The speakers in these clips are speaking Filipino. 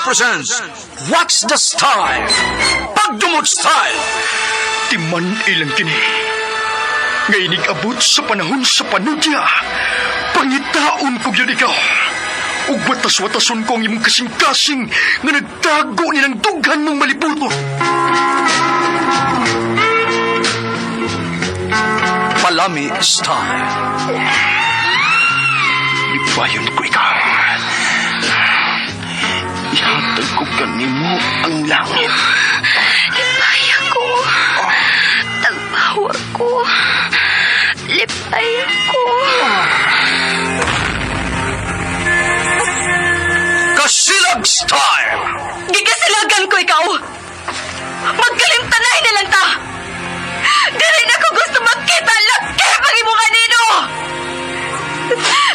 presents What's the Style? Pagdumot Style! Timan ilang kini. Ngay abot sa panahon sa panudya. Pangitaon ko yun ikaw. Ug watas-watason ko ang imong kasing-kasing nga nagtago nilang dughan mong malibuto. Palami Style. Ibayon ko ikaw. Ihatag ko kanimo ang langit. Lipaya ko. Tagpawa ko. Lipaya ko. Kasilag Style! Gigasilagan ko ikaw. Magkalimtanay na lang ta. Dili na ko gusto magkita laki pag imo kanino.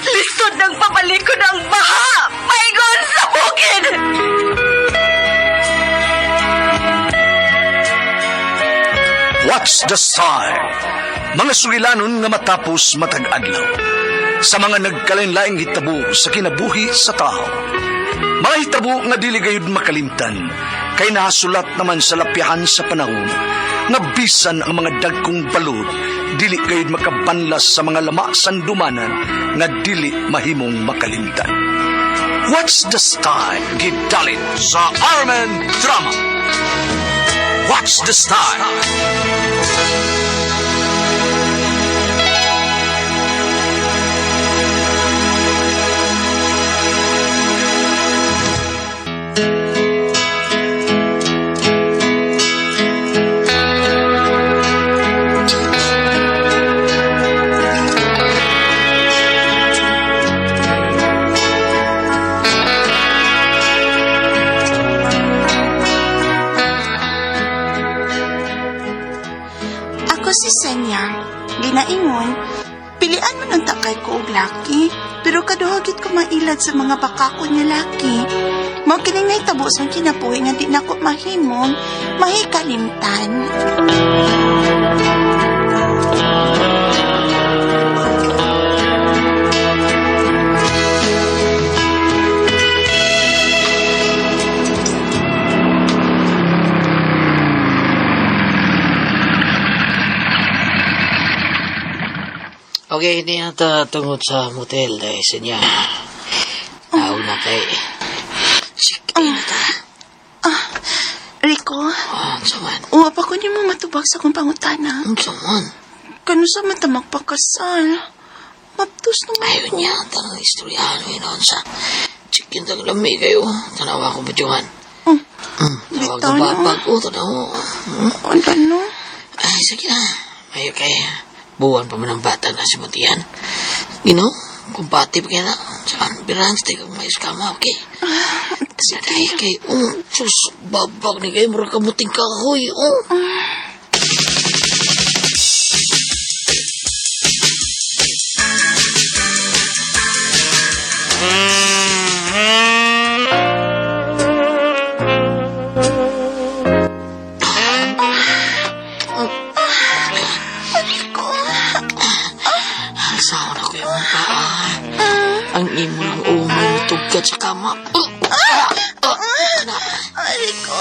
Lisod ng papalikod ang baha. Paigon sa bukid. What's the Style? Mga sugilanon nga matapos matag-adlaw. Sa mga nagkalain-laing hitabo sa kinabuhi sa tao. Mga hitabo nga dili gayud makalimtan, kay nasulat naman sa lapihan sa panahon, nga bisan ang mga dagkong balod, dili gayud makabanlas sa mga lama sandumanan, nga dili mahimong makalimtan. What's the Style? Gidalit sa Armen Drama. What's the Style? Si Senya, linaingon, pilian mo ng takay ko og laki, pero kaduhagit ko mailad sa mga bakako niya laki. Mao kining nahitabo sa kinabuhi nga di nako mahimong mahikalimtan. Okay, hindi nata tungod sa motel dahil sa niya. Tao na kay. Sige na ta. Rico? Saman. Uwa pa ko mo matubag sa kong pangutana. Saman. Kano sa mata magpakasal? Maptos naman Ayaw ko. niya, tanong istoryahan mo yun sa chicken taglami kayo. Tanawa ko ba diyan? Tawag bitaw na no. babag ko, tanaw. Ano no? Ay, sige na. Ayaw kay buwan pa man ang bata na si Matian. You know, compatible kaya na. Saan, birans, tayo kang mais kama, okay? Sige. Kay, sus, babag ni kayo, mura kamuting kahoy, Saan ako yung paa? Ang imo ng umay tugkat sa kama. Rico?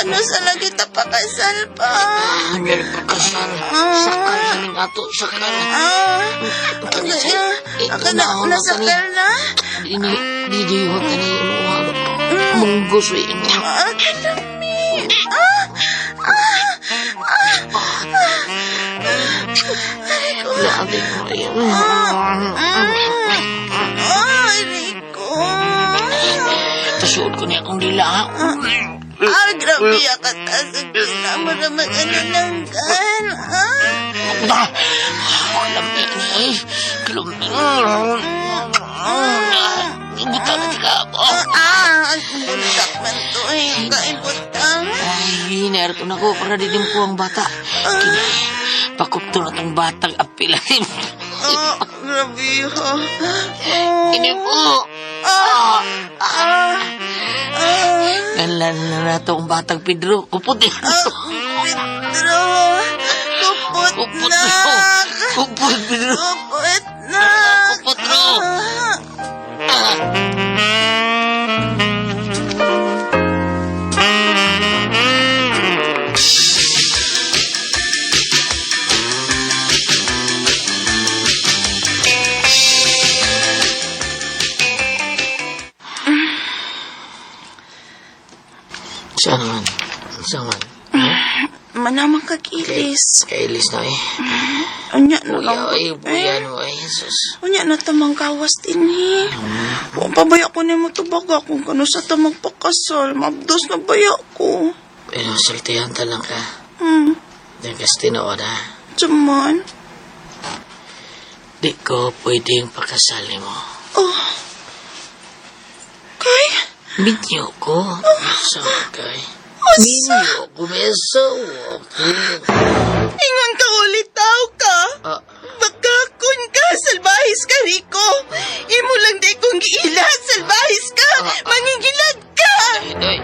Ano sa lagi tapakasal pa? Hanggang pagkasal. Sakal sa ning ato, sakal. Nasakal na? Didiyot na niyo munggusoy niya. Kalami. Lagi mo rin. Rico. Tasuod ko niya kung dila. Grabe ka tasag na mo na mag-alinanggan. Alam niya ni. Kalumi. Ibutang na sila ako. Buntak man to eh. Kaibutang. Ay, hiner ko na ko para didim ko ang bata. Kini, pakupto na tong batang apilalim. Grabe ha. Ini po. Nalan na itong batang Pedro. Kupot eh. Pedro. Kupot Kupot na. Kupot, Pedro. Kupot na. Kupot, Pedro. Saan man? Saan man? Manamang kagilis. Kailis na eh. Anya na lang. Buyan mo eh, Jesus. Unya na tamang gawas din eh. Kung pabaya ko ni mo tubaga kung kano sa tamang pakasal, mabdos na baya ko. Pero saltihan ta lang ka. Diyan kasi tinood ha. Jaman. Di ko pwedeng pakasali mo. Oh. Kay? Minyo ko. So, kay. Minyo ko, meso. Ingon ka ulit tao ka. Bakakon ka, salbahis ka, Rico. Imo lang di kong giilan, salbahis ka. Mangingilag ka. Ay,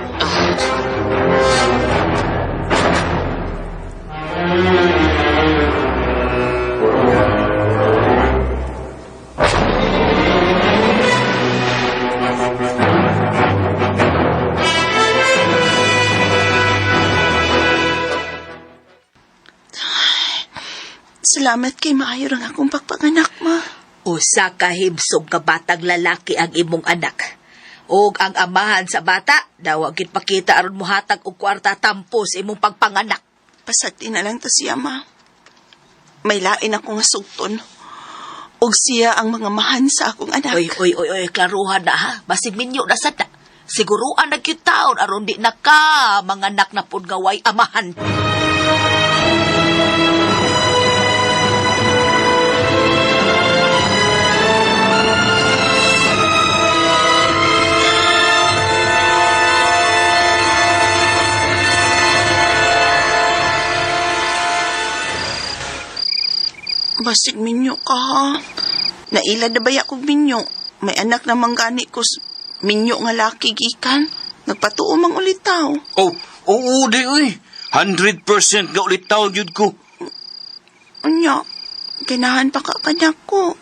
Salamat kay maayo ang akong pagpanganak, ma. Usa ka himsog ka batang lalaki ang imong anak. Og ang amahan sa bata, dawagit pakita aron muhatag og kwarta tampos imong pagpanganak. Pasati na lang to siya, ma. May lain akong asugton. Og siya ang mga mahan sa akong anak. Oy, klaruhan na ha. Basig minyo na sada. Siguruan na gyud taon aron di na ka manganak na pud gaway amahan. Basig minyo ka, ha? Nailad na baya kong minyo. May anak na manggani ko minyo nga laki gikan. Nagpatuo mang ulitaw. Oh, oo, di uy. 100% nga ulit tawag yun ko. Unya, ganahan pa ka kanya ko.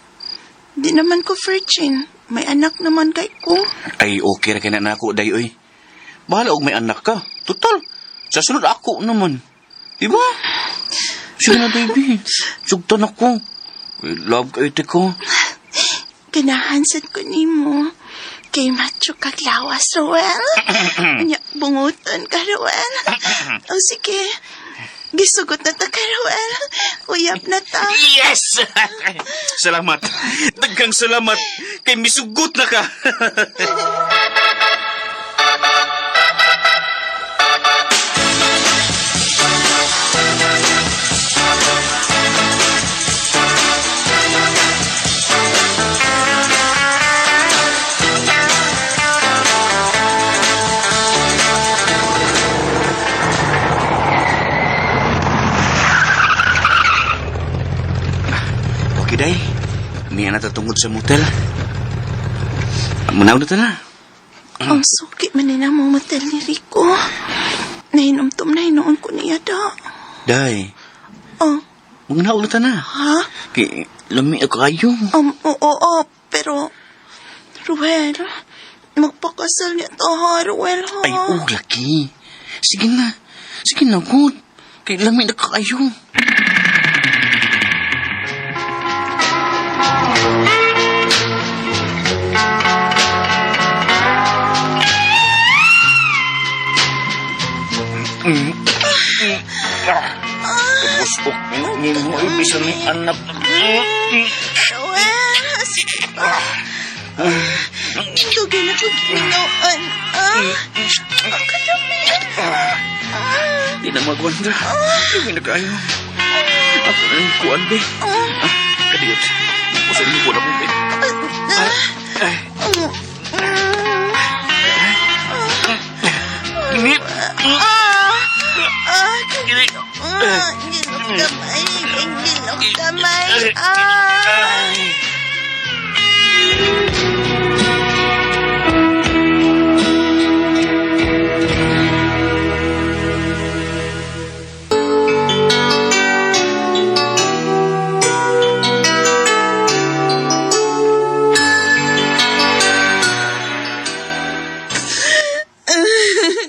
Di naman ko virgin. May anak naman kay ko. Ay, okay ra kaya na ako, day uy. Bahala og may anak ka. Total, sa sunod ako naman. Diba? Sige na, baby. Sugtan ako. I love kayo, ko. Ganahansan ko ni mo. Kay macho kag lawas, Roel. Unya, bungutan ka, Roel. O sige, gisugot na ta ka, Roel. Uyab na ta. Yes! Salamat. Daghang salamat. Kay misugot na ka. Okay, day. May na tatungod sa motel. Manaw na ta na. Ang suki man na mo motel ni Rico. Nahinomtom na hinoon ko niya da. Day. Oh, Huwag na ulit na. ha? Kay lami ako kayo. Oo, pero... Ruel, magpakasal niya to, ha, Ruel, ha? Ay, laki. Sige na. Sige na, good. Kay lami na kayo. Busok ni mo ay bisa ni anak. Ruel, Tugay na kong pinawaan, Akadami. Di na magwanda. Lami na kayo. Ako na yung kuwan, be. Kadiyot. Usan mo ko na mo, be. Inip. Gilok kamay.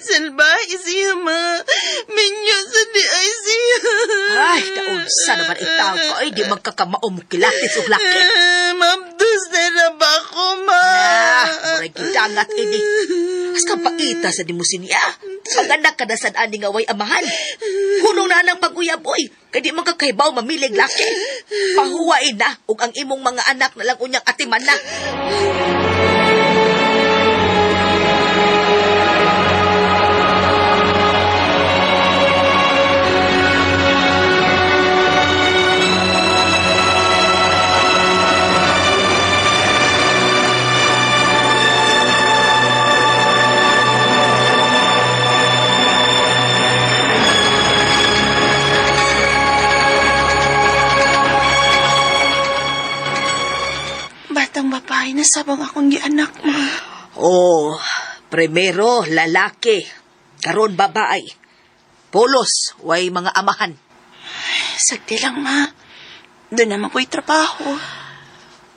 Salbahe siya, ma. Minyo sa di ay siya. Ay, daunsa naman itaw ko ay di magkakamaom kilatis o laki. Mabdos na ba ko, ma? Muray gidangat ini. As ka paita sa dimusin niya. Ang anak ka na sa ani nga way amahan. Hunong na ng pag-uyab, oy. Kaya di magkakaibaw mamilig laki. Pahuwain na, ug ang imong mga anak na lang unyang atiman na. Batang babae na sabang akong gianak, ma. Oh, primero lalaki, karon babae. Polos, way mga amahan. Sagdi lang, ma. Doon naman ko'y trabaho.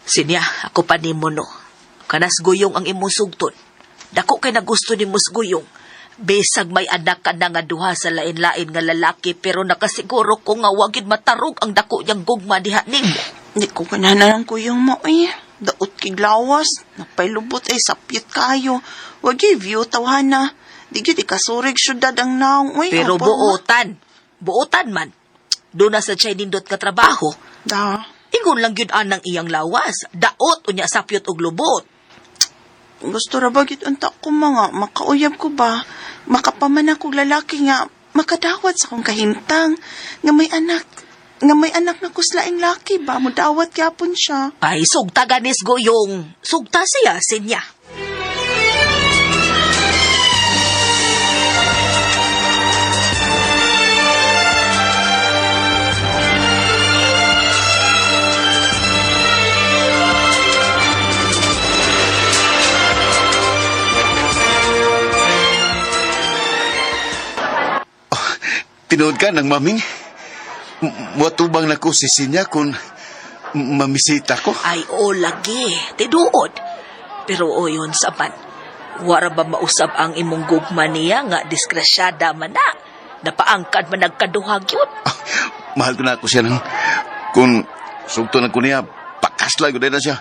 Sinya, ako pa ni mo no. Kanas guyong ang imong sugton. Dako kay na gusto ni mos guyong. Besag may anak ka na nga duha sa lain-lain nga lalaki pero nakasiguro ko nga wagid matarog ang dako niyang gugma diha nimo. Di ko kananan ang kuyong mo, eh. Daot kiglawas. Napailubot ay sapit kayo. Wag view tawhana. Di gyud ikasurig syudad ang naong, uy. Pero opo, buotan. Buotan man. Doon na sa siya nindot ka trabaho. Da. Ingon lang yun anang iyang lawas. Daot unya sapyot og lubot. Gusto ra ba gyud unta ko mga makauyab ko ba? Makapaman ako lalaki nga makadawat sa akong kahimtang nga may anak. Nga may anak na kuslaing laki ba? Mudawat gyapon siya. Ay, sugta ganis goyong. Sugta siya, sinya. Tinood ka ng maming? Muatubang na ko si Sinya kung mamisita ko. Ay, o lagi. Tiduod. Pero o yun saban. Wara ba mausap ang imong gugma niya nga diskresyada man na? Napaangkad man nagkaduhag yun. Mahal ko na ako siya ng kung sugto na ko niya, pakasla ko na siya.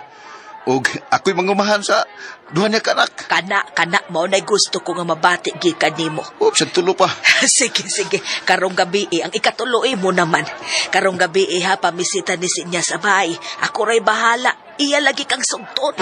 O ako'y mangumahan sa duha niya kanak. Kana, mao na'y gusto ko nga mabati gikan nimo. O, siya tulo pa. Sige. Karong gabi ang ikatuloy mo naman. Karong gabi ha, pamisita ni Sinya sa bahay. Ako ray bahala. Iya lagi kang sugton.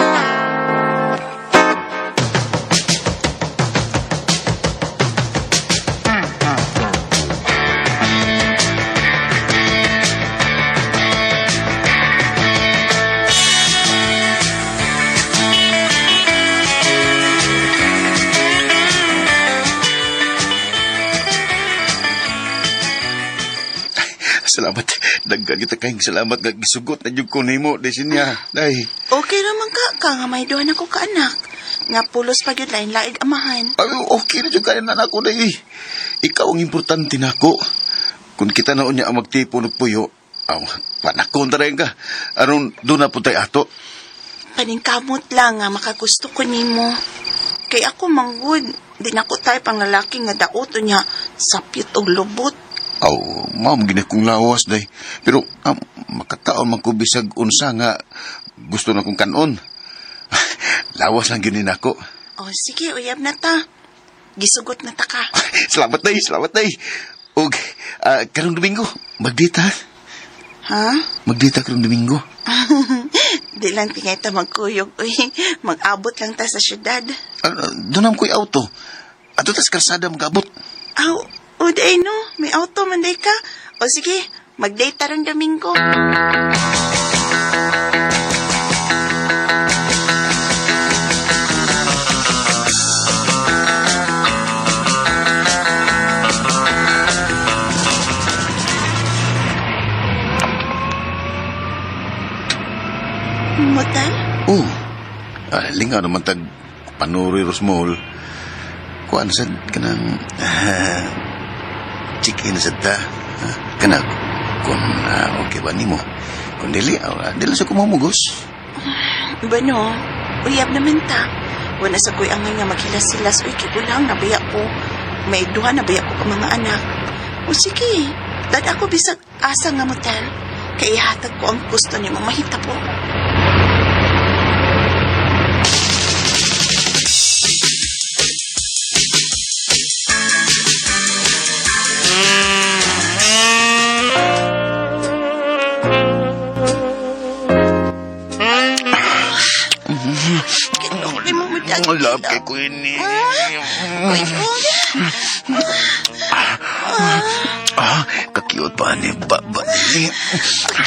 Salamat. Daggan kita kayong salamat nga gisugot na yung kunay mo, Desinya. Day. Okay naman ka nga may duha na ko ka anak. Nga pulos pa gyud lain-laig amahan. Ay, okay na yung kaya na ako, Day. Ikaw ang importante na ako. Kung kita na unya ang magtipo ng puyo, panakon ta rin ka. Aron, doon na po tayo ato. Paningkamot lang nga makagusto ko nimo. Kay ako manggod, di na ko tayo pang lalaki nga daoto niya sapyot og lubot. Ma'am, gina kong lawas, Day. Pero, makataon man ko bisag unsa nga gusto na kong kanon. Lawas lang ginin ako. O sige, uyab na ta. Gisugot na ta ka. Salamat, Day. Og, karong Domingo, magdita. Ha? Magdita karong Domingo. Di lang tingay ta magkuyog. Uy, mag-abot lang ta sa syudad. Doon naman ko'y auto. Ato tas karsada mag-abot. O day no, may auto man day ka. O sige, mag-date tarong Domingo. Motel? Lingaw naman tag Panuri Rosmol. Kuan sad kanang chicken sad ta. Kana kung okay ba nimo? Kung dili sa kumamugos. Bano, uyab naman ta. Wala sa kuy angay nga maghilas-hilas. Uy, kikulang nabaya ko. May duha nabaya ko ka mga anak. O sige, dad ako bisag asa nga motel. Kaya ihatag ko ang gusto niyo mamahita po. Love kay ko ini. Kakiyot pa ni Baba ni.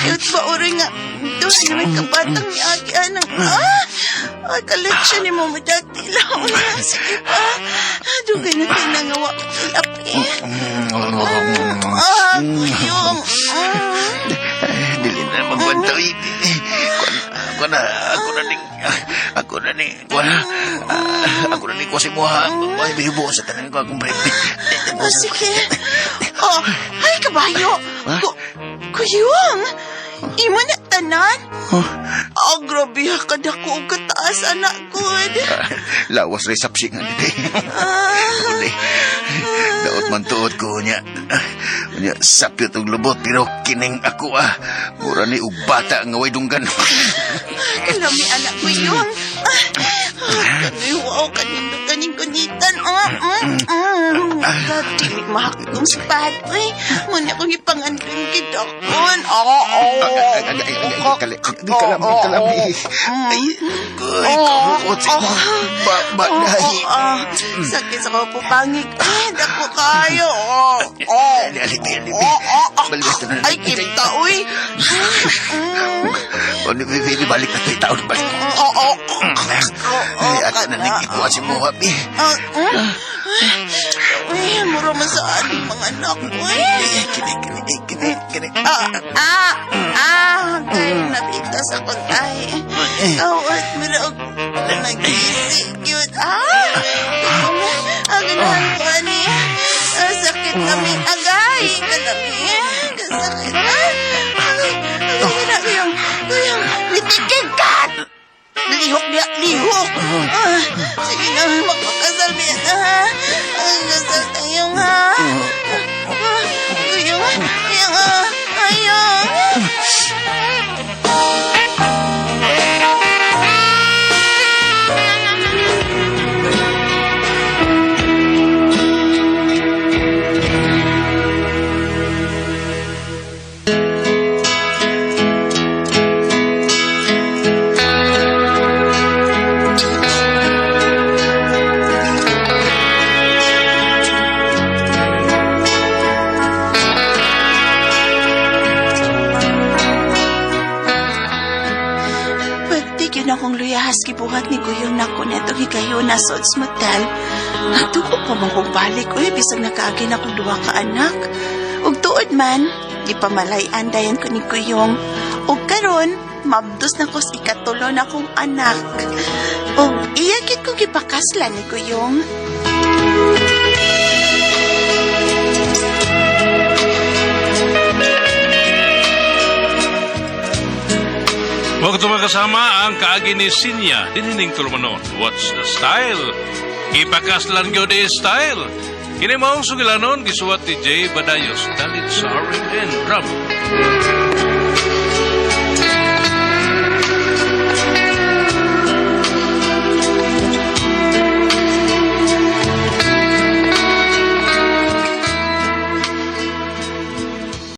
Cute ba uri nga. Doon naman kabatang ni Agi anang. Kalit siya ni Mama Dati lang. Sige pa. Dugay na tayo nangawa. Lapi. Kuyong. Dili na magbantay. Ako na ni ko si Moha. Ay, bihibo sa tanan ko akong break. Sige. Ay, kabayo. Kuyong. Imo na tanan. Grabe ka na ko kataas, anak ko. Lawas rin sapsing nga nito. Daot man tuod ko niya. Sapyot og lubot, pero kining ako mura ni og bata nga way dunggan. Kalami, anak ko yun. Wow, kaning kunitan. Dati, may mahakong si Padre. Muna kong ipangandun kitakon. Kalami. Ay, kabukot si Baday. Sakit sa ko pangig. Dako kayo. Ay, kita, uy. Balik na tayo taon. Balik. Ay, ako na nag-ikuha si Mohabi. Uy, mura man sa ating mga anak. Uy. Kini. Tayo nabigtas ako tayo. Kawat mo na ako nag-isip yun. Aganahan ko, ani. Sakit kami. Agay. Kalami. Kasakit. Kuyang. Litigin ka! Lihok niya, lihok. Sige na, magpakasal niya na. Kasal tayo nga. Kuyang, ayong. Akong luyahas gibuhat ni Kuyong nako neto higayon na sa motel. Natuko pa man kong balik, bisag nakaagin akong duha ka anak. Ug tuod man, ipamalayan dayan ko ni Kuyong. Ug karon, mabdos na ko sa ikatulo na kong anak. Ug iyagit ko gipakaslan ni Kuyong. Mga kasama ang kaagi ni Sinya, dinining tulumanon. What's the style? Ipakaslan ko di style. Kini maong sugilanon, gisuwat ni Jay Badayos, dalit sa R&N drum.